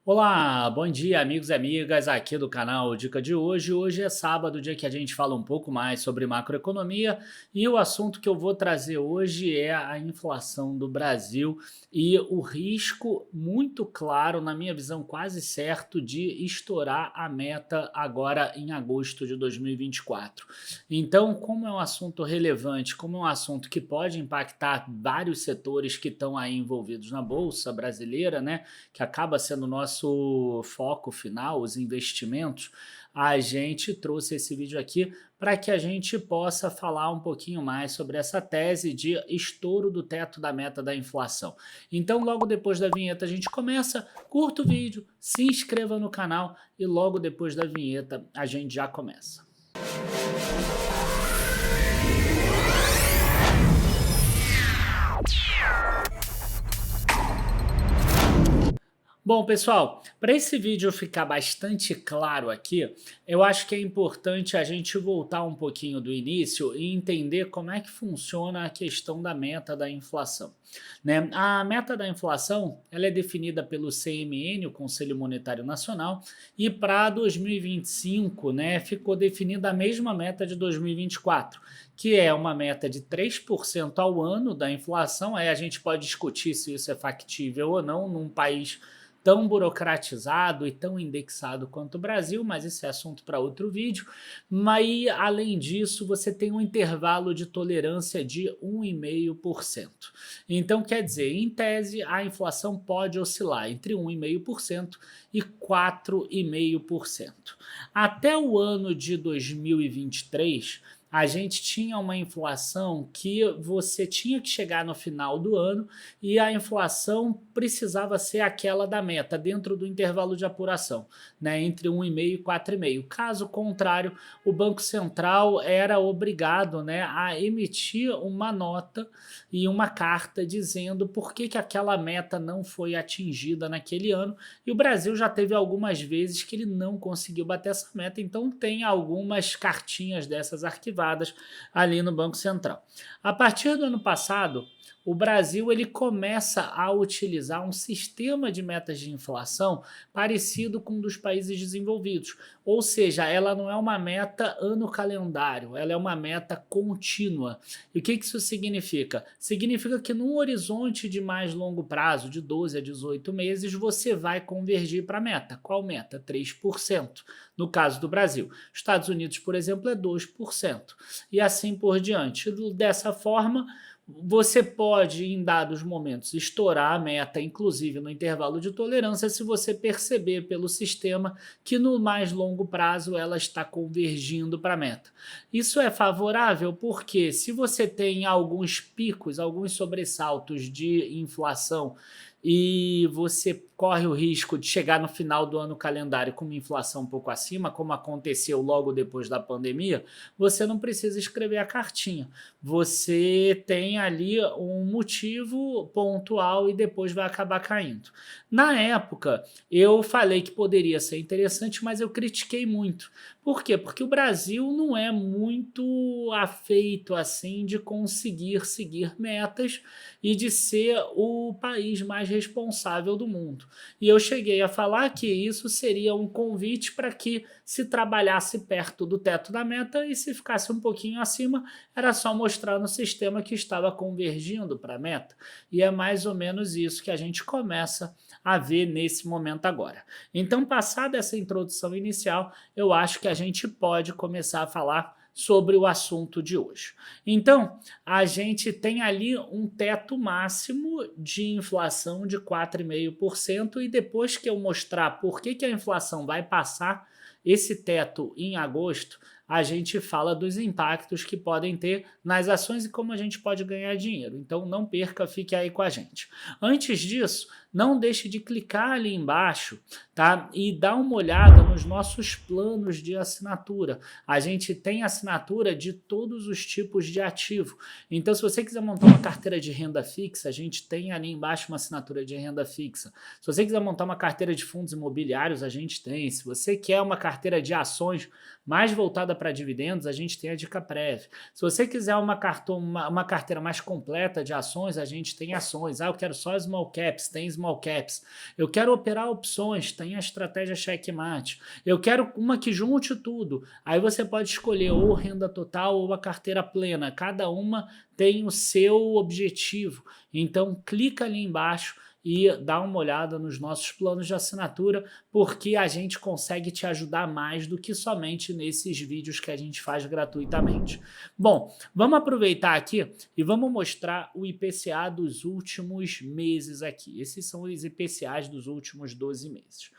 Olá, bom dia, amigos e amigas aqui do canal Dica de Hoje. Hoje é sábado, dia que a gente fala um pouco mais sobre macroeconomia e o assunto que eu vou trazer hoje é a inflação do Brasil e o risco muito claro, na minha visão quase certo, de estourar a meta agora em agosto de 2024. Então, como é um assunto relevante, como é um assunto que pode impactar vários setores que estão aí envolvidos na Bolsa brasileira, né? Que acaba sendo o nosso foco final, os investimentos, a gente trouxe esse vídeo aqui para que a gente possa falar um pouquinho mais sobre essa tese de estouro do teto da meta da inflação. Então, logo depois da vinheta, a gente começa, curta o vídeo, se inscreva no canal e logo depois da vinheta a gente já começa. Bom, pessoal, para esse vídeo ficar bastante claro aqui, eu acho que é importante a gente voltar um pouquinho do início e entender como é que funciona a questão da meta da inflação, né? A meta da inflação, ela é definida pelo CMN, o Conselho Monetário Nacional, e para 2025, né, ficou definida a mesma meta de 2024, que é uma meta de 3% ao ano da inflação. Aí a gente pode discutir se isso é factível ou não num país tão burocratizado e tão indexado quanto o Brasil, mas esse é assunto para outro vídeo. Mas, além disso, você tem um intervalo de tolerância de 1,5%. Então, quer dizer, em tese, a inflação pode oscilar entre 1,5% e 4,5%. Até o ano de 2023, a gente tinha uma inflação que você tinha que chegar no final do ano e a inflação precisava ser aquela da meta, dentro do intervalo de apuração, né, entre 1,5% e 4,5%. Caso contrário, o Banco Central era obrigado, né, a emitir uma nota e uma carta dizendo por que aquela meta não foi atingida naquele ano, e o Brasil já teve algumas vezes que ele não conseguiu bater essa meta, então tem algumas cartinhas dessas arquivadas ali no Banco Central. A partir do ano passado, o Brasil ele começa a utilizar um sistema de metas de inflação parecido com o dos países desenvolvidos, ou seja, ela não é uma meta ano calendário, ela é uma meta contínua. E o que isso significa? Significa que num horizonte de mais longo prazo, de 12 a 18 meses, você vai convergir para a meta. Qual meta? 3%. No caso do Brasil. Estados Unidos, por exemplo, é 2%. E assim por diante. Dessa forma, você pode, em dados momentos, estourar a meta, inclusive no intervalo de tolerância, se você perceber pelo sistema que no mais longo prazo ela está convergindo para a meta. Isso é favorável porque se você tem alguns picos, alguns sobressaltos de inflação e você corre o risco de chegar no final do ano calendário com uma inflação um pouco acima, como aconteceu logo depois da pandemia, você não precisa escrever a cartinha. Você tem ali um motivo pontual e depois vai acabar caindo. Na época, eu falei que poderia ser interessante, mas eu critiquei muito. Por quê? Porque o Brasil não é muito afeito assim de conseguir seguir metas e de ser o país mais responsável do mundo. E eu cheguei a falar que isso seria um convite para que se trabalhasse perto do teto da meta e se ficasse um pouquinho acima, era só mostrar no sistema que estava convergindo para a meta. E é mais ou menos isso que a gente começa a ver nesse momento agora. Então, passada essa introdução inicial, eu acho que a gente pode começar a falar sobre o assunto de hoje. Então, a gente tem ali um teto máximo de inflação de 4,5% e depois que eu mostrar por que a inflação vai passar esse teto em agosto, a gente fala dos impactos que podem ter nas ações e como a gente pode ganhar dinheiro. Então não perca, fique aí com a gente. Antes disso, não deixe de clicar ali embaixo, tá? E dar uma olhada nos nossos planos de assinatura. A gente tem assinatura de todos os tipos de ativo. Então, se você quiser montar uma carteira de renda fixa, a gente tem ali embaixo uma assinatura de renda fixa. Se você quiser montar uma carteira de fundos imobiliários, a gente tem. Se você quer uma carteira de ações mais voltada para dividendos, a gente tem a Dicaprev. Se você quiser uma carteira mais completa de ações, a gente tem ações. Eu quero só small caps, tem small caps. Eu quero operar opções, tem a estratégia checkmate. Eu quero uma que junte tudo. Aí você pode escolher ou renda total ou a carteira plena. Cada uma tem o seu objetivo. Então, clica ali embaixo e dá uma olhada nos nossos planos de assinatura, porque a gente consegue te ajudar mais do que somente nesses vídeos que a gente faz gratuitamente. Bom, vamos aproveitar aqui e vamos mostrar o IPCA dos últimos meses aqui. Esses são os IPCAs dos últimos 12 meses.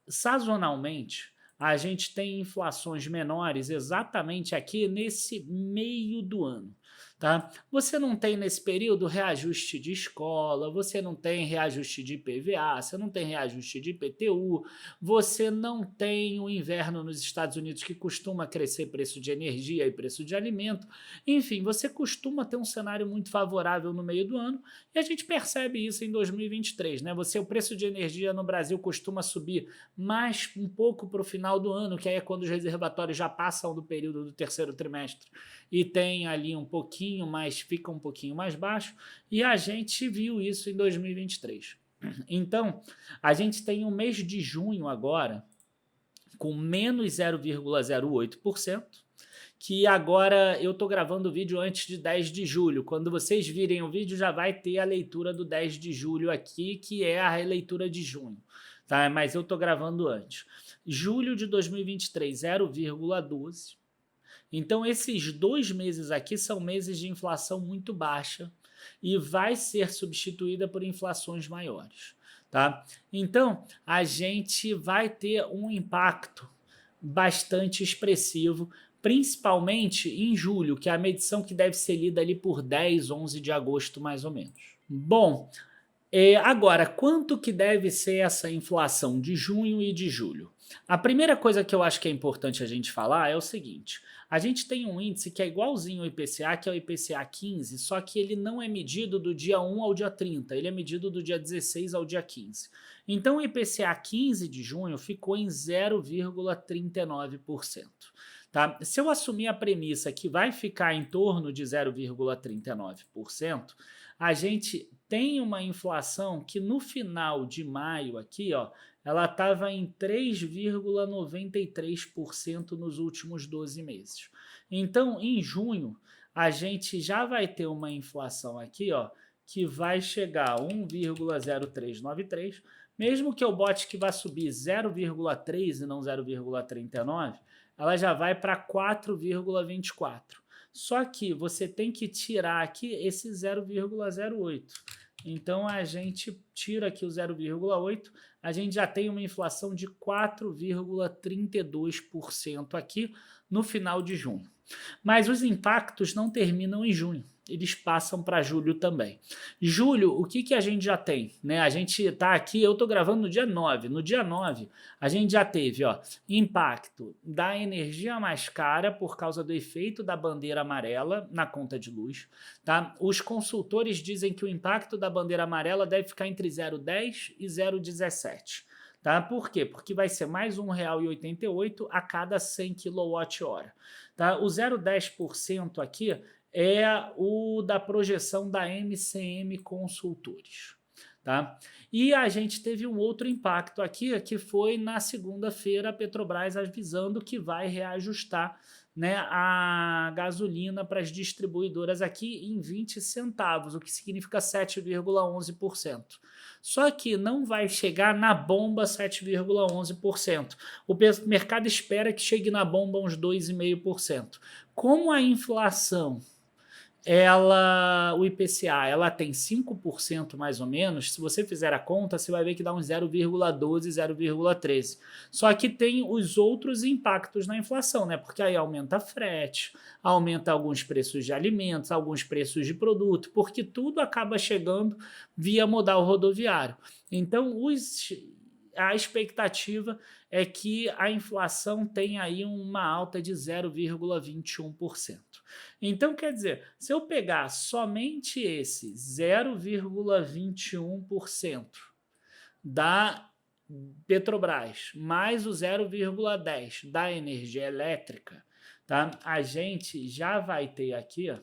Sazonalmente, a gente tem inflações menores exatamente aqui nesse meio do ano. Tá? Você não tem nesse período reajuste de escola, você não tem reajuste de IPVA, você não tem reajuste de IPTU, você não tem o inverno nos Estados Unidos que costuma crescer preço de energia e preço de alimento. Enfim, você costuma ter um cenário muito favorável no meio do ano e a gente percebe isso em 2023. Né? O preço de energia no Brasil costuma subir mais um pouco para o final do ano, que aí é quando os reservatórios já passam do período do terceiro trimestre e tem ali um pouquinho mais, fica um pouquinho mais baixo, e a gente viu isso em 2023. Então, a gente tem o mês de junho agora com menos 0,08%, que agora eu estou gravando o vídeo antes de 10 de julho. Quando vocês virem o vídeo, já vai ter a leitura do 10 de julho aqui, que é a releitura de junho. Tá? Mas eu estou gravando antes. Julho de 2023, 0,12%. Então, esses 2 meses aqui são meses de inflação muito baixa e vai ser substituída por inflações maiores. Tá? Então, a gente vai ter um impacto bastante expressivo, principalmente em julho, que é a medição que deve ser lida ali por 10, 11 de agosto, mais ou menos. Bom, agora, quanto que deve ser essa inflação de junho e de julho? A primeira coisa que eu acho que é importante a gente falar é o seguinte: a gente tem um índice que é igualzinho ao IPCA, que é o IPCA 15, só que ele não é medido do dia 1 ao dia 30, ele é medido do dia 16 ao dia 15. Então o IPCA 15 de junho ficou em 0,39%. Tá? Se eu assumir a premissa que vai ficar em torno de 0,39%, a gente tem uma inflação que no final de maio aqui, ó, ela estava em 3,93% nos últimos 12 meses. Então, em junho, a gente já vai ter uma inflação aqui, ó, que vai chegar a 1,0393, mesmo que eu bote que vai subir 0,3 e não 0,39, ela já vai para 4,24. Só que você tem que tirar aqui esse 0,08. Então, a gente tira aqui o 0,8, a gente já tem uma inflação de 4,32% aqui no final de junho. Mas os impactos não terminam em junho, eles passam para julho também. Julho, o que a gente já tem? Né? A gente está aqui, eu estou gravando no dia 9. No dia 9, a gente já teve impacto da energia mais cara por causa do efeito da bandeira amarela na conta de luz. Tá? Os consultores dizem que o impacto da bandeira amarela deve ficar entre 0,10 e 0,17. Tá? Por quê? Porque vai ser mais R$ 1,88 a cada 100 kWh. Tá? O 0,10% aqui é o da projeção da MCM Consultores. Tá? E a gente teve um outro impacto aqui, que foi na segunda-feira a Petrobras avisando que vai reajustar, né, a gasolina para as distribuidoras aqui em 20 centavos, o que significa 7,11%. Só que não vai chegar na bomba 7,11%. O mercado espera que chegue na bomba uns 2,5%. Como a inflação, o IPCA, ela tem 5% mais ou menos, se você fizer a conta, você vai ver que dá uns 0,12, 0,13. Só que tem os outros impactos na inflação, né? Porque aí aumenta frete, aumenta alguns preços de alimentos, alguns preços de produto, porque tudo acaba chegando via modal rodoviário. Então, a expectativa é que a inflação tenha aí uma alta de 0,21%. Então, quer dizer, se eu pegar somente esse 0,21% da Petrobras mais o 0,10% da energia elétrica, tá? A gente já vai ter aqui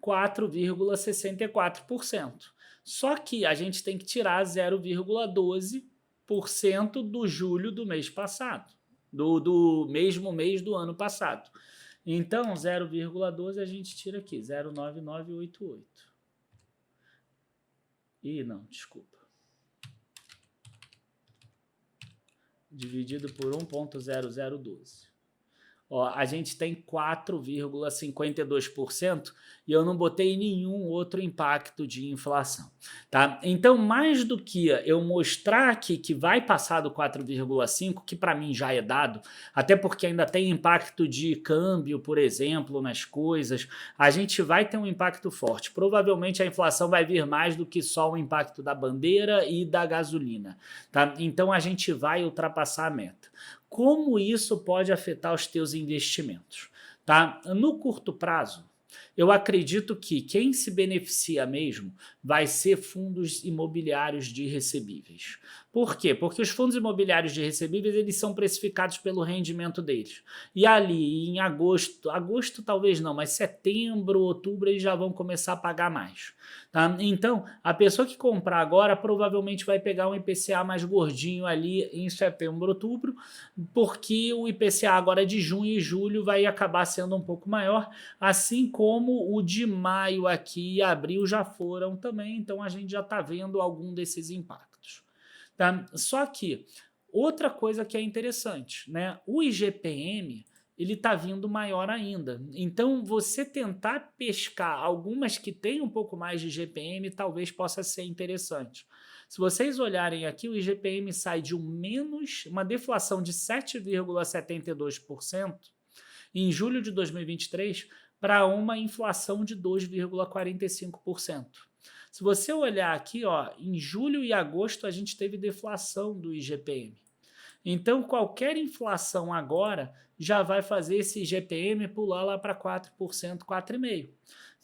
4,64%. Só que a gente tem que tirar 0,12% do julho do mês passado, do mesmo mês do ano passado. Então, 0,12 a gente tira aqui, 0,9988. Ih, não, desculpa. Dividido por 1,0012. Ó, a gente tem 4,52% e eu não botei nenhum outro impacto de inflação, tá? Então, mais do que eu mostrar aqui que vai passar do 4,5, que para mim já é dado, até porque ainda tem impacto de câmbio, por exemplo, nas coisas, a gente vai ter um impacto forte. Provavelmente a inflação vai vir mais do que só o impacto da bandeira e da gasolina, tá? Então, a gente vai ultrapassar a meta. Como isso pode afetar os teus investimentos, tá? No curto prazo, eu acredito que quem se beneficia mesmo vai ser fundos imobiliários de recebíveis. Por quê? Porque os fundos imobiliários de recebíveis eles são precificados pelo rendimento deles. E ali em agosto talvez não, mas setembro, outubro eles já vão começar a pagar mais. Tá? Então, a pessoa que comprar agora provavelmente vai pegar um IPCA mais gordinho ali em setembro, outubro, porque o IPCA agora de junho e julho vai acabar sendo um pouco maior, assim como o de maio aqui e abril já foram também, então a gente já está vendo algum desses impactos. Tá? Só que outra coisa que é interessante, né? O IGPM ele está vindo maior ainda. Então, você tentar pescar algumas que têm um pouco mais de IGPM talvez possa ser interessante. Se vocês olharem aqui, o IGPM sai de uma deflação de 7,72% em julho de 2023 para uma inflação de 2,45%. Se você olhar aqui, ó, em julho e agosto a gente teve deflação do IGPM. Então, qualquer inflação agora já vai fazer esse IGPM pular lá para 4%, 4,5%.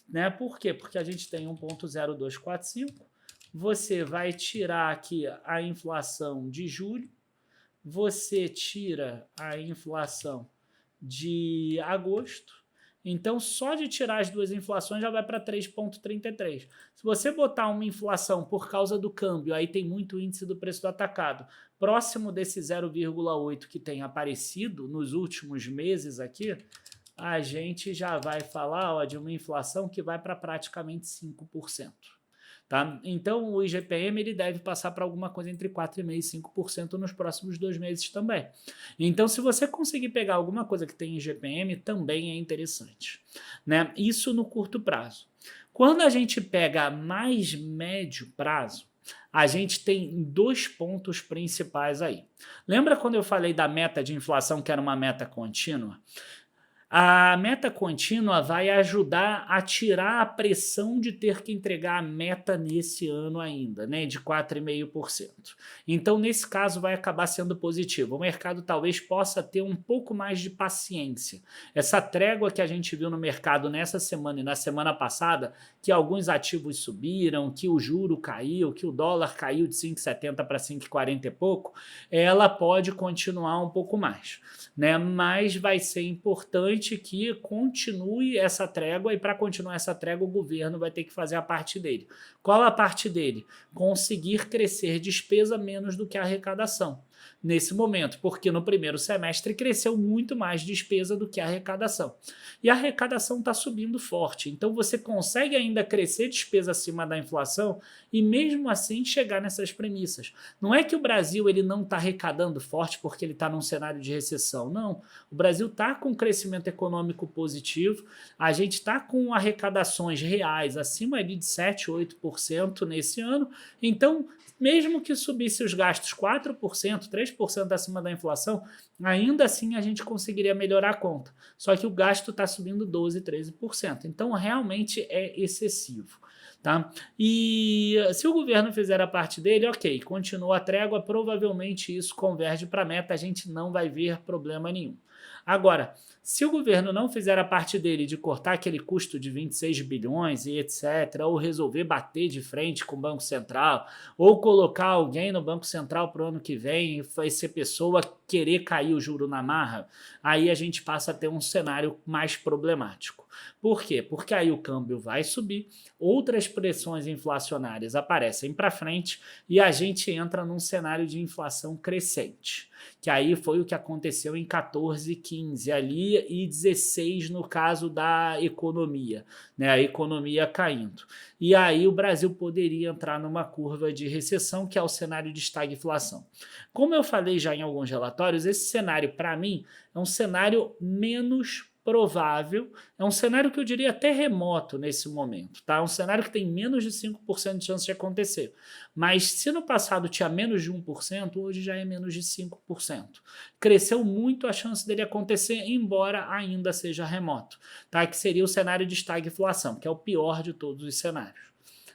Né? Por quê? Porque a gente tem 1,0245, você vai tirar aqui a inflação de julho, você tira a inflação de agosto, então só de tirar as duas inflações já vai para 3,33. Se você botar uma inflação por causa do câmbio, aí tem muito índice do preço do atacado, próximo desse 0,8 que tem aparecido nos últimos meses aqui, a gente já vai falar ó, de uma inflação que vai para praticamente 5%. Tá? Então, o IGPM ele deve passar para alguma coisa entre 4,5% e 5% nos próximos 2 meses também. Então, se você conseguir pegar alguma coisa que tem IGPM, também é interessante. Né? Isso no curto prazo. Quando a gente pega mais médio prazo, a gente tem 2 pontos principais aí. Lembra quando eu falei da meta de inflação, que era uma meta contínua? A meta contínua vai ajudar a tirar a pressão de ter que entregar a meta nesse ano ainda, né, de 4,5%. Então, nesse caso, vai acabar sendo positivo. O mercado talvez possa ter um pouco mais de paciência. Essa trégua que a gente viu no mercado nessa semana e na semana passada, que alguns ativos subiram, que o juro caiu, que o dólar caiu de 5,70 para 5,40 e pouco, ela pode continuar um pouco mais, né? Mas vai ser importante que continue essa trégua, e para continuar essa trégua o governo vai ter que fazer a parte dele. Qual a parte dele? Conseguir crescer despesa menos do que a arrecadação nesse momento, porque no primeiro semestre cresceu muito mais despesa do que a arrecadação. E a arrecadação está subindo forte, então você consegue ainda crescer despesa acima da inflação e mesmo assim chegar nessas premissas. Não é que o Brasil ele não está arrecadando forte porque ele está num cenário de recessão, não. O Brasil está com crescimento econômico positivo, a gente está com arrecadações reais acima ali de 7, 8% nesse ano, então mesmo que subisse os gastos 4%, 3% acima da inflação, ainda assim a gente conseguiria melhorar a conta. Só que o gasto está subindo 12%, 13%. Então, realmente é excessivo. Tá? E se o governo fizer a parte dele, ok, continua a trégua, provavelmente isso converge para a meta, a gente não vai ver problema nenhum. Agora, se o governo não fizer a parte dele de cortar aquele custo de 26 bilhões e etc., ou resolver bater de frente com o Banco Central, ou colocar alguém no Banco Central para o ano que vem e vai ser pessoa querer cair o juro na marra, aí a gente passa a ter um cenário mais problemático. Por quê? Porque aí o câmbio vai subir, outras pressões inflacionárias aparecem para frente e a gente entra num cenário de inflação crescente, que aí foi o que aconteceu em 14, 15 ali e 16 no caso da economia, né? A economia caindo. E aí o Brasil poderia entrar numa curva de recessão, que é o cenário de estagflação. Como eu falei já em alguns relatórios, esse cenário, para mim, é um cenário menos provável, é um cenário que eu diria até remoto nesse momento, tá? É um cenário que tem menos de 5% de chance de acontecer. Mas se no passado tinha menos de 1%, hoje já é menos de 5%. Cresceu muito a chance dele acontecer, embora ainda seja remoto, tá? Que seria o cenário de estagflação, que é o pior de todos os cenários.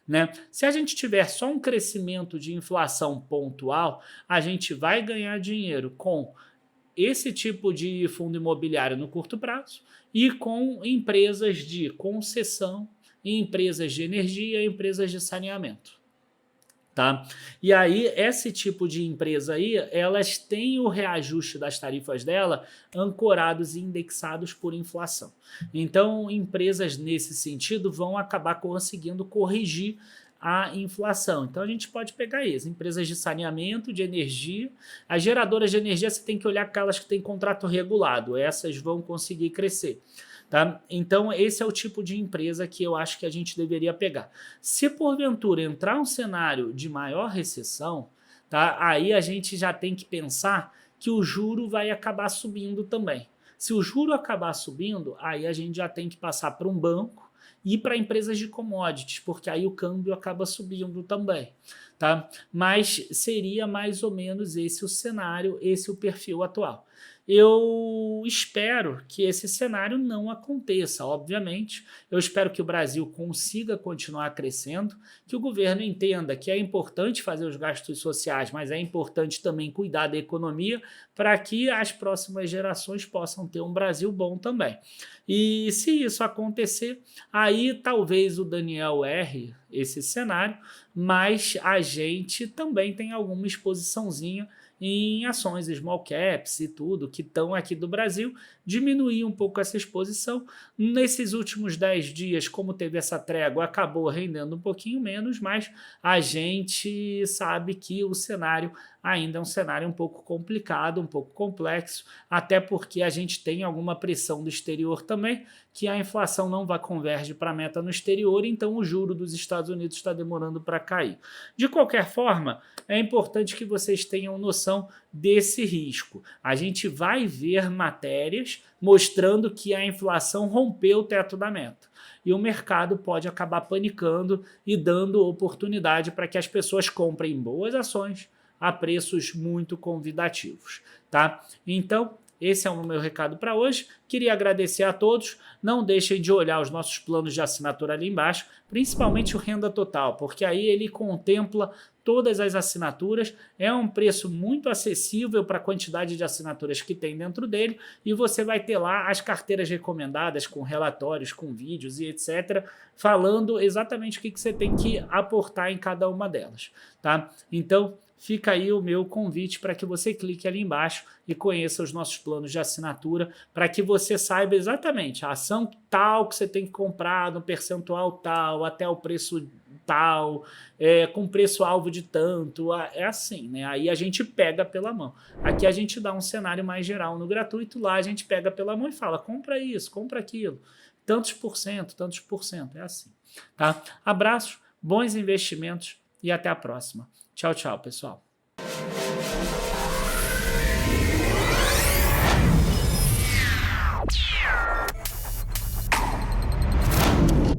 Né? Se a gente tiver só um crescimento de inflação pontual, a gente vai ganhar dinheiro com esse tipo de fundo imobiliário no curto prazo e com empresas de concessão, empresas de energia, empresas de saneamento. Tá? E aí, esse tipo de empresa aí, elas têm o reajuste das tarifas dela ancorados e indexados por inflação. Então, empresas nesse sentido vão acabar conseguindo corrigir a inflação. Então a gente pode pegar isso, empresas de saneamento, de energia, as geradoras de energia você tem que olhar aquelas que têm contrato regulado, essas vão conseguir crescer. Tá? Então esse é o tipo de empresa que eu acho que a gente deveria pegar. Se porventura entrar um cenário de maior recessão, tá? Aí a gente já tem que pensar que o juro vai acabar subindo também. Se o juro acabar subindo, aí a gente já tem que passar para um banco e para empresas de commodities, porque aí o câmbio acaba subindo também, tá? Mas seria mais ou menos esse o cenário, esse o perfil atual. Eu espero que esse cenário não aconteça, obviamente. Eu espero que o Brasil consiga continuar crescendo, que o governo entenda que é importante fazer os gastos sociais, mas é importante também cuidar da economia para que as próximas gerações possam ter um Brasil bom também. E se isso acontecer, aí talvez o Daniel erre esse cenário, mas a gente também tem alguma exposiçãozinha em ações small caps e tudo que estão aqui do Brasil, diminuir um pouco essa exposição. Nesses últimos 10 dias, como teve essa trégua, acabou rendendo um pouquinho menos, mas a gente sabe que o cenário ainda é um cenário um pouco complicado, um pouco complexo, até porque a gente tem alguma pressão do exterior também, que a inflação não vai converge para a meta no exterior, então o juro dos Estados Unidos está demorando para cair. De qualquer forma, é importante que vocês tenham noção desse risco. A gente vai ver matérias mostrando que a inflação rompeu o teto da meta. E o mercado pode acabar panicando e dando oportunidade para que as pessoas comprem boas ações a preços muito convidativos, tá? Então, esse é o meu recado para hoje. Queria agradecer a todos. Não deixem de olhar os nossos planos de assinatura ali embaixo, principalmente o Renda Total, porque aí ele contempla todas as assinaturas, é um preço muito acessível para a quantidade de assinaturas que tem dentro dele e você vai ter lá as carteiras recomendadas com relatórios, com vídeos e etc, falando exatamente o que você tem que aportar em cada uma delas, tá? Então, fica aí o meu convite para que você clique ali embaixo e conheça os nossos planos de assinatura, para que você saiba exatamente a ação tal que você tem que comprar, no percentual tal, até o preço tal, com preço-alvo de tanto, é assim, né? Aí a gente pega pela mão. Aqui a gente dá um cenário mais geral no gratuito, lá a gente pega pela mão e fala, compra isso, compra aquilo, tantos por cento, é assim, tá? Abraços, bons investimentos e até a próxima. Tchau, tchau, pessoal.